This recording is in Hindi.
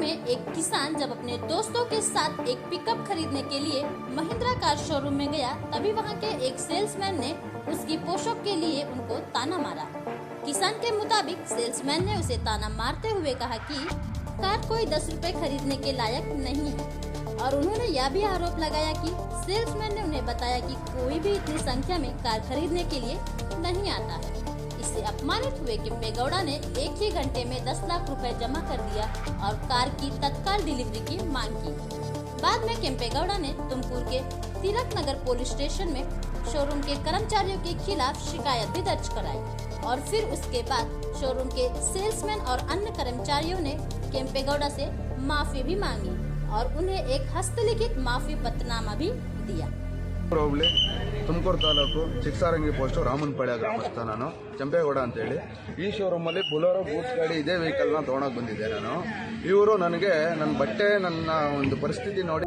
में एक किसान जब अपने दोस्तों के साथ एक पिकअप खरीदने के लिए महिंद्रा कार शोरूम में गया, तभी वहां के एक सेल्समैन ने उसकी पोशाक के लिए उनको ताना मारा। किसान के मुताबिक सेल्समैन ने उसे ताना मारते हुए कहा कि कार कोई 10 रुपए खरीदने के लायक नहीं है और उन्होंने यह भी आरोप लगाया कि सेल्समैन ने उन्हें बताया कि कोई भी इतनी संख्या में कार खरीदने के लिए नहीं आता है। इससे अपमानित हुए केम्पेगौड़ा ने एक ही घंटे में 10 लाख रुपए जमा कर दिया और कार की तत्काल डिलीवरी की मांग की। बाद में केम्पेगौड़ा ने तुमकुर के तिलक नगर पुलिस स्टेशन में शोरूम के कर्मचारियों के खिलाफ शिकायत भी दर्ज कराई और फिर उसके बाद शोरूम के सेल्समैन और अन्य कर्मचारियों ने केम्पेगौड़ा से माफी भी मांगी और उन्हें एक हस्तलिखित माफी पत्रनामा भी दिया। ತುಮಕೂರು ತಾಲೂಕು ಚಿಕ್ಕಸಾರಂಗಿ ಪೋಸ್ಟ್ ರಾಮನಪಾಳ್ಯ ಗ್ರಾಮಸ್ಥ ನಾನು ಕೆಂಪೇಗೌಡ ಅಂತ ಹೇಳಿ ಈ ಶೋರೂಮ್ ಅಲ್ಲಿ ಬೊಲೆರೋ ಗೂಡ್ಸ್ ಗಾಡಿ ಇದೇ ವೆಹಿಕಲ್ ನ ತಗೊಂಡೋಗಿ ಬಂದಿದ್ದೆ ನಾನು। ಇವರು ನನಗೆ ನನ್ನ ಬಟ್ಟೆ ನನ್ನ ಒಂದು ಪರಿಸ್ಥಿತಿ ನೋಡಿ